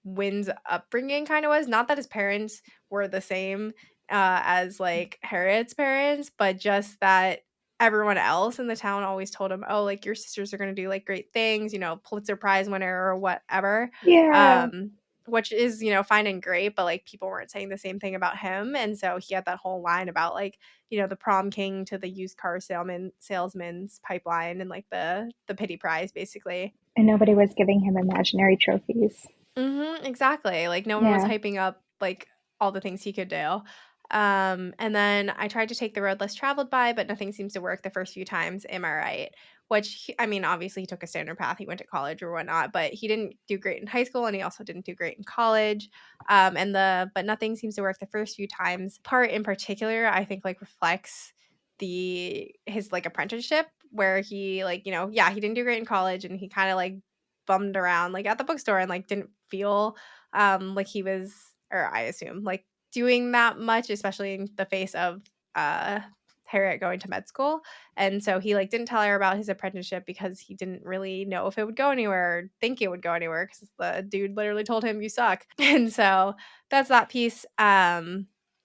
Wynn's upbringing kind of was. Not that his parents were the same as like Harriet's parents, but just that everyone else in the town always told him, "Oh, like your sisters are going to do like great things, Pulitzer Prize winner or whatever." Yeah. Um, which is, fine and great, but, like, people weren't saying the same thing about him, and so he had that whole line about, like, the prom king to the used car salesman's pipeline and, like, the pity prize, basically. And nobody was giving him imaginary trophies. Mhm, exactly, like, no one was Yeah. hyping up, like, all the things he could do. And then I tried to take the road less traveled by, but nothing seems to work the first few times, am I right? Which I mean, obviously, he took a standard path, he went to college or whatnot, but he didn't do great in high school, and he also didn't do great in college. But nothing seems to work the first few times. Part in particular, I think, like, reflects his, like, apprenticeship where he, like, yeah, he didn't do great in college, and he kinda, like, bummed around, like, at the bookstore and, like, didn't feel, like he was, or I assume, like, doing that much, especially in the face of, uh, Harriet going to med school, and so he, like, didn't tell her about his apprenticeship because he didn't really know if it would go anywhere or think it would go anywhere because the dude literally told him, "You suck." And so that's that piece,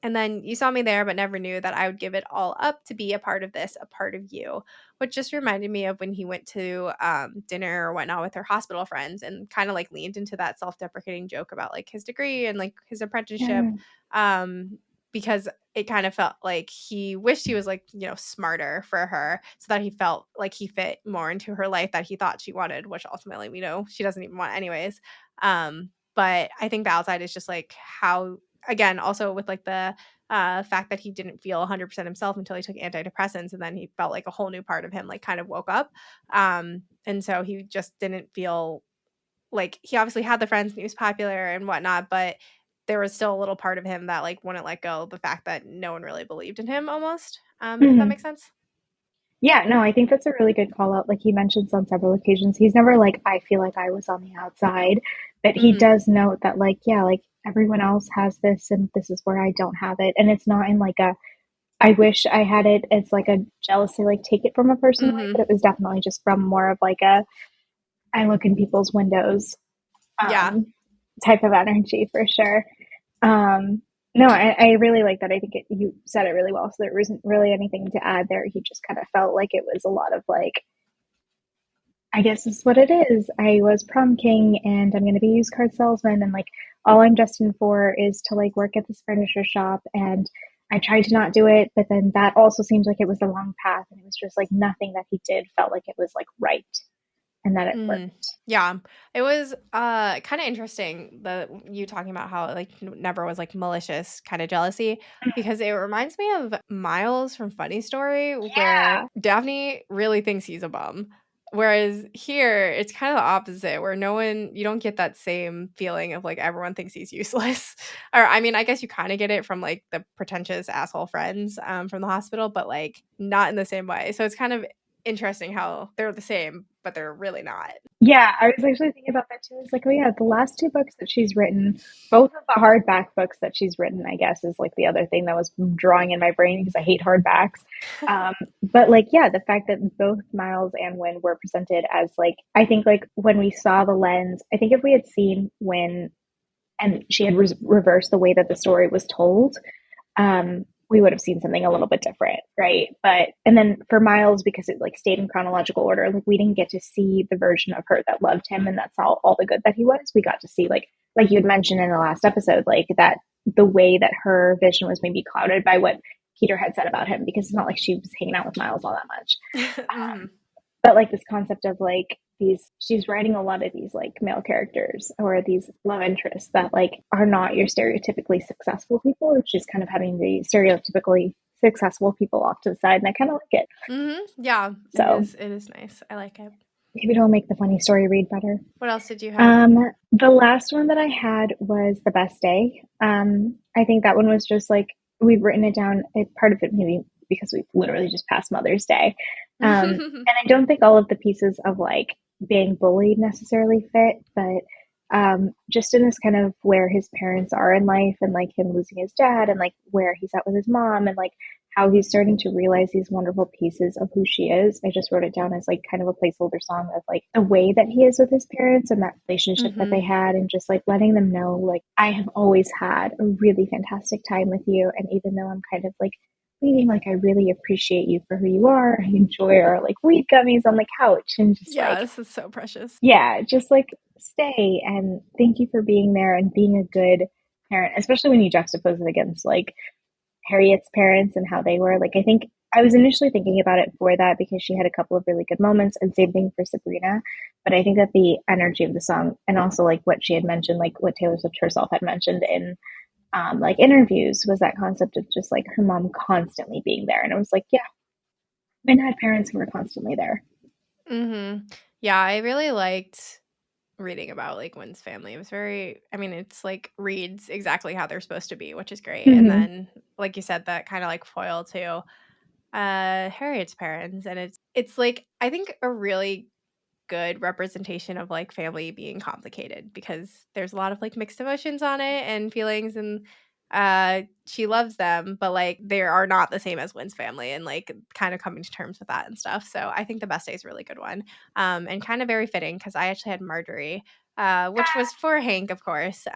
and then you saw me there but never knew that I would give it all up to be a part of this, a part of you, which just reminded me of when he went to, dinner or whatnot with her hospital friends and kinda, like, leaned into that self-deprecating joke about, like, his degree and, like, his apprenticeship, Yeah. um, because it kind of felt like he wished he was, like, smarter for her so that he felt like he fit more into her life that he thought she wanted, which ultimately we know she doesn't even want anyways. But I think the outside is just, like, how again, also with, like, the fact that he didn't feel 100% himself until he took antidepressants, and then he felt like a whole new part of him, like, kind of woke up. And so he just didn't feel like he obviously had the friends and he was popular and whatnot, but there was still a little part of him that, like, wouldn't let go of the fact that no one really believed in him almost, if that Mhm. makes sense. Yeah, no, I think that's a really good call out. Like he mentions on several occasions, he's never like, I feel like I was on the outside, but he Mhm. does note that, like, yeah, like everyone else has this and this is where I don't have it. And it's not in like a, I wish I had it. It's like a jealousy, like take it from a person way, but Mhm. it was definitely just from more of like a, I look in people's windows Yeah. um, type of energy for sure. Um, no, I really like that. I think you said it really well. So there wasn't really anything to add there. He just kind of felt like it was a lot of like, I guess is what it is. I was prom king and I'm going to be used card salesman and like all I'm destined for is to like work at this furniture shop and I tried to not do it, but then that also seems like it was the wrong path and it was just like nothing that he did felt like it was like right and that it worked. Mhm. Yeah. It was, kinda interesting that you talking about how, like, never was, like, malicious kinda jealousy, because it reminds me of Miles from Funny Story, where Yeah. Daphne really thinks he's a bum, whereas here, it's kinda the opposite, where no one you don't get that same feeling of, like, everyone thinks he's useless. Or, I mean, I guess you kinda get it from, like, the pretentious asshole friends, from the hospital, but, like, not in the same way. So it's kind of interesting how they're the same, but they're really not. Yeah, I was actually thinking about that too. I was like, oh yeah, the last two books that she's written, both of the hardback books that she's written, I guess, is like the other thing that was drawing in my brain because I hate hardbacks. Um, but like, yeah, the fact that both Miles and Win were presented as like, I think like when we saw the lens, I think if we had seen Win and she had reversed the way that the story was told, we would have seen something a little bit different, right? But and then for Miles, because it like stayed in chronological order, like we didn't get to see the version of her that loved him, and that's all the good that he was. We got to see like you had mentioned in the last episode, like that the way that her vision was maybe clouded by what Peter had said about him, because it's not like she was hanging out with Miles all that much. Mhm. But like this concept of like these she's writing a lot of these like male characters or these love interests that like are not your stereotypically successful people. She's kind of having the stereotypically successful people off to the side and I kind of like it. Mhm. Yeah, So it is nice. I like it. maybe it'll make the funny story read better. What else did you have? The last one that I had was The Best Day. I think that one was just like we've written it down. Part of it maybe because we've literally just passed Mother's Day, and I don't think all of the pieces of like being bullied necessarily fit, but just in this kind of where his parents are in life and like him losing his dad and like where he's at with his mom and like how he's starting to realize these wonderful pieces of who she is. I just wrote it down as like kind of a placeholder song of like the way that he is with his parents and that relationship that they Mhm. had and just like letting them know like I have always had a really fantastic time with you and even though I'm kind of like meaning like I really appreciate you for who you are. I enjoy our like weed gummies on the couch and just like Yeah, this is so precious. yeah, just like stay and thank you for being there and being a good parent, especially when you juxtapose it against like Harriet's parents and how they were. Like, I think I was initially thinking about it for that because she had a couple of really good moments, and same thing for Sabrina. But I think that the energy of the song, and also like what she had mentioned, like what Taylor Swift herself had mentioned in like interviews, was that concept of just like her mom constantly being there. And it was like, yeah, Min had parents who were constantly there. Mhm. Yeah, I really liked reading about, like, Wynn's family. It was very I mean, it's, like, reads exactly how they're supposed to be, which is great, and Mm-hmm. then, like you said, that kinda, like, foil to, Harriet's parents, and it's, like, I think a really good representation of, like, family being complicated because there's a lot of, like, mixed emotions on it and feelings and, she loves them, but, like, they are not the same as Wynn's family and, like, kinda coming to terms with that and stuff, so I think The Best Day is a really good one, and kinda very fitting because I actually had Marjorie, which was for Hank, of course,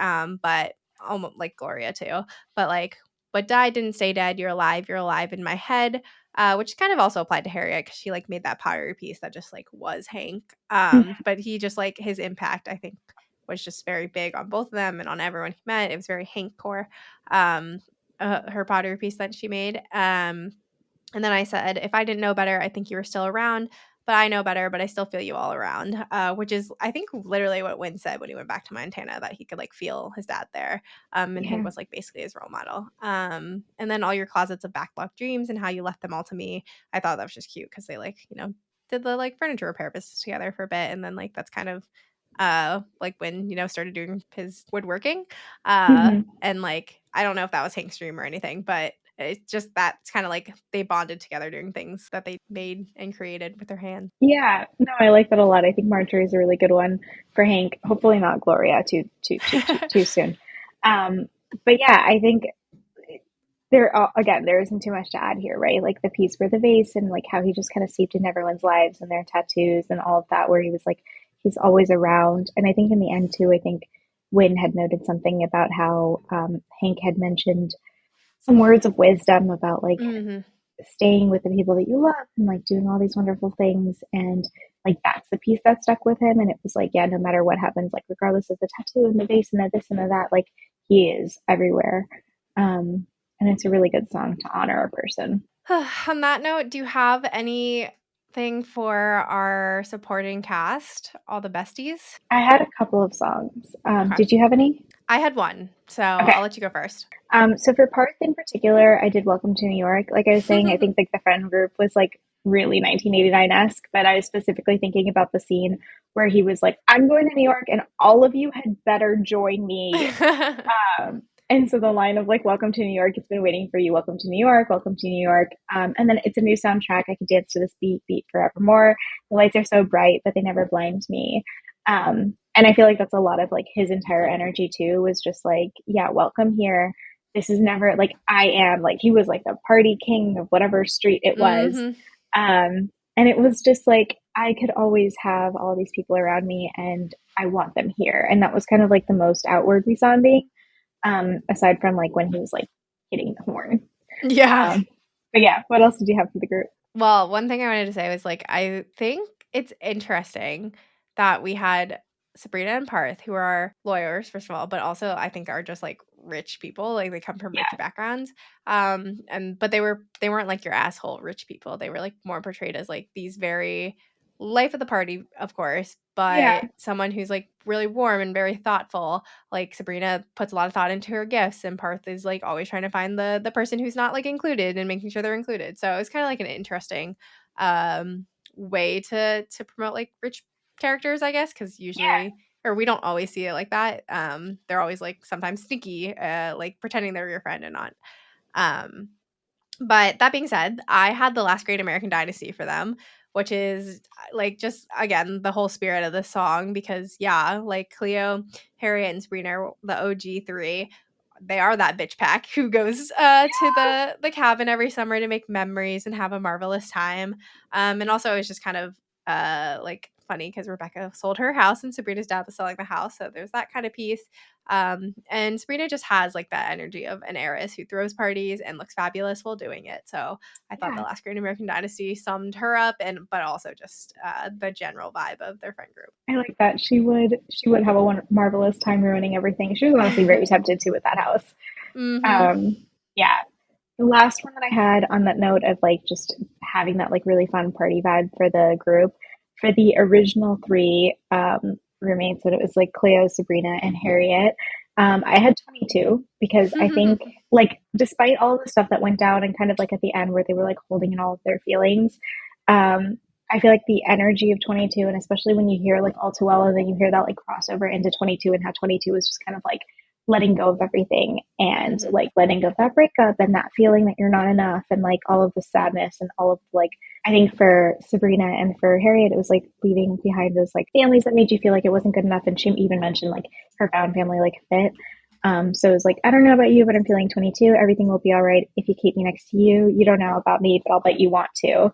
but almo like Gloria too, but, like, "What died didn't stay dead, you're alive in my head," which kind of also applied to Harriet because she, like, made that pottery piece that just, like, was Hank, but he just, like his impact, I think, was just very big on both of them and on everyone he met. It was very Hank core, um, her pottery piece that she made, and then I said, "If I didn't know better, I think you were still around, but I know better, but I still feel you all around," which is, I think, literally what Wynn said when he went back to Montana, that he could, like, feel his dad there, and Hank Yeah. was, like, basically his role model. And then all your closets of backlogged dreams and how you left them all to me, I thought that was just cute because they, like, did the, like, furniture repair business together for a bit, and then, like, that's kind of, like, when, started doing his woodworking, Mm-hmm. and, like, I don't know if that was Hank's dream or anything, but it's just that's kinda like they bonded together doing things that they made and created with their hands. Yeah, no, I like that a lot. I think Marjorie is a really good one for Hank. Hopefully not Gloria too soon. Um, but yeah, I think again, there isn't too much to add here, right? Like the piece for the vase and like how he just kind of seeped in everyone's lives and their tattoos and all of that, where he was like he's always around. And I think in the end too, I think Wynn had noted something about how Hank had mentioned some words of wisdom about like Mhm. staying with the people that you love and like doing all these wonderful things, and like that's the piece that stuck with him. And it was like, yeah, no matter what happens, like regardless of the tattoo and the vase and the this and the that, like he is everywhere. And it's a really good song to honor a person. On that note, do you have anything for our supporting cast, all the besties? I had a couple of songs. Okay. Did you have any? I had one, so Okay. I'll let you go first. So for Parth in particular, I did Welcome to New York. Like I was saying, I think like the friend group was like really 1989-esque, but I was specifically thinking about the scene where he was like, I'm going to New York and all of you had better join me. And so the line of like, Welcome to New York, it's been waiting for you. Welcome to New York, welcome to New York. And then it's a new soundtrack. I could dance to this beat, beat forevermore. The lights are so bright, but they never blind me. And I feel like that's a lot of like his entire energy too, was just like, yeah, welcome here. This is never like I am like he was like the party king of whatever street it was. Mhm. And it was just like I could always have all these people around me and I want them here. And that was kind of like the most outward we saw him being, aside from like when he was like hitting the horn. Yeah. Um, but yeah, what else did you have for the group? Well, one thing I wanted to say was, like, I think it's interesting that we had Sabrina and Parth, who are lawyers, first of all, but also I think are just, like, rich people, like, they come from rich Yeah. backgrounds, but they weren't, like, your asshole rich people, they were, like, more portrayed as, like, these very life of the party, of course, Yeah. but someone who's, like, really warm and very thoughtful. Like, Sabrina puts a lot of thought into her gifts, and Parth is, like, always trying to find the person who's not, like, included and making sure they're included. So it's kinda, like, an interesting, way to promote, like, rich characters, I guess, because Yeah. usually or we don't always see it like that. They're always, like, sometimes sneaky, like, pretending they're your friend and not. Um but that being said, I had The Last Great American Dynasty for them, which is, like, just, again, the whole spirit of the song because, yeah, like, Cleo, Harriet, and Sabrina are the OG 3. They are that bitch pack who goes, to the cabin every summer to make memories and have a marvelous time, and also it's just kind of, funny because Rebecca sold her house and Sabrina's dad was selling the house. So there's that kind of piece. And Sabrina just has like that energy of an heiress who throws parties and looks fabulous while doing it. So I thought the Yeah. last Great American Dynasty summed her up, but also just the general vibe of their friend group. I like that. She would have a marvelous time ruining everything. She was honestly very tempted to with that house. Mm-hmm. Um, yeah. The last one that I had on that note of like just having that like really fun party vibe for the group, for the original three roommates, when it was like Cleo, Sabrina, and Harriet, I had 22 because I think like despite all the stuff that went down and kind of like at the end where they were like holding in all of their feelings, I feel like the energy of 22, and especially when you hear like All Too Well, and then you hear that like crossover into 22 and how 22 is just kind of like letting go of everything and Mm-hmm. like letting go of that breakup and that feeling that you're not enough and like all of the sadness and all of like I think for Sabrina and for Harriet it was like leaving behind those like families that made you feel like it wasn't good enough, and she even mentioned like her found family like fit. So it was like, I don't know about you, but I'm feeling 22. Everything will be all right if you keep me next to you. You don't know about me, but I'll bet you want to.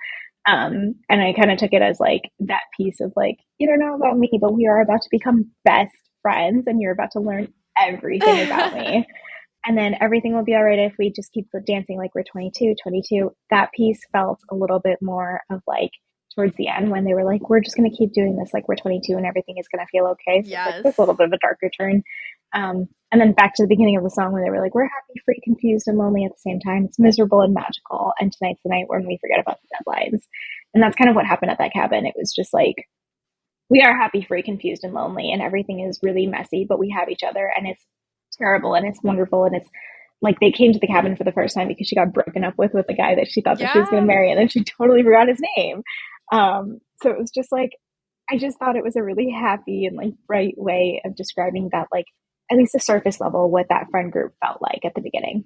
And I kind of took it as like that piece of like, you don't know about me, but we are about to become best friends and you're about to learn everything about me. And then everything will be all right if we just keep dancing like we're 22, 22. That piece felt a little bit more of like towards the end when they were like, we're just going to keep doing this like we're 22 and everything is going to feel okay. So it's like this Yes. little bit of a darker turn. And then back to the beginning of the song when they were like, we're happy, free, confused, and lonely at the same time. It's miserable and magical. And tonight's the night when we forget about the deadlines. And that's kind of what happened at that cabin. It was just like, we are happy, free, confused, and lonely, and everything is really messy, but we have each other, and it's terrible, and it's wonderful, and it's like they came to the cabin for the first time because she got broken up with the guy that she thought that she was going to Yeah. marry, and then she totally forgot his name. So it was just like I just thought it was a really happy and like bright way of describing that, like at least the surface level, what that friend group felt like at the beginning.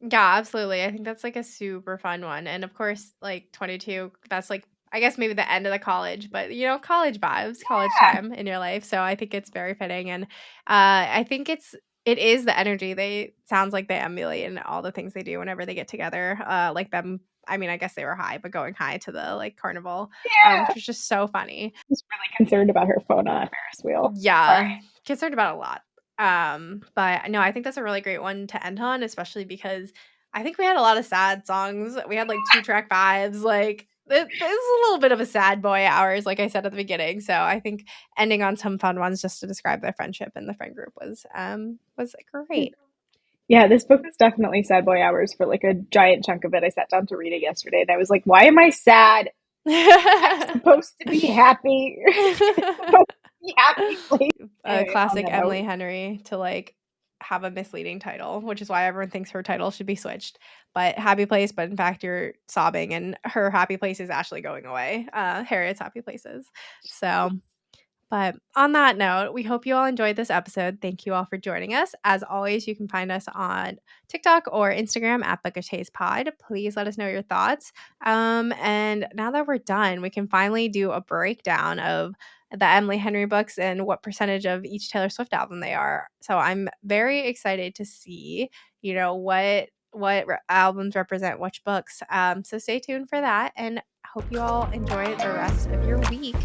Yeah, absolutely. I think that's like a super fun one. And of course, like 22, that's like, I guess maybe the end of the college, but college vibes, college Yeah, time in your life. So I think it's very fitting. And I think it is the energy they sounds like they emulate in all the things they do whenever they get together. Like them, I mean, I guess they were high, but going high to the like carnival, yeah. which was just so funny. I was really concerned about her phone on a Ferris wheel. Yeah, Sorry. concerned about a lot. But no, I think that's a really great one to end on, especially because I think we had a lot of sad songs. We had like 2-track vibes. Like this is a little bit of a sad boy hours, like I said at the beginning. So I think ending on some fun ones just to describe their friendship and the friend group was great. Yeah, this book was definitely sad boy hours for like a giant chunk of it. I sat down to read it yesterday and I was like, why am I sad? I'm supposed to be happy. It's supposed to be happy, please. A Anyway, on classic that Emily note, Henry to like have a misleading title, which is why everyone thinks her title should be switched. But happy place, but in fact you're sobbing, and her happy place is actually going away. Harriet's happy places. So but on that note, we hope you all enjoyed this episode. Thank you all for joining us. As always, you can find us on TikTok or Instagram at Bookish Haze Pod. Please let us know your thoughts. And now that we're done, we can finally do a breakdown of the Emily Henry books and what percentage of each Taylor Swift album they are. So I'm very excited to see, what albums represent which books. So stay tuned for that, and hope you all enjoy the rest of your week.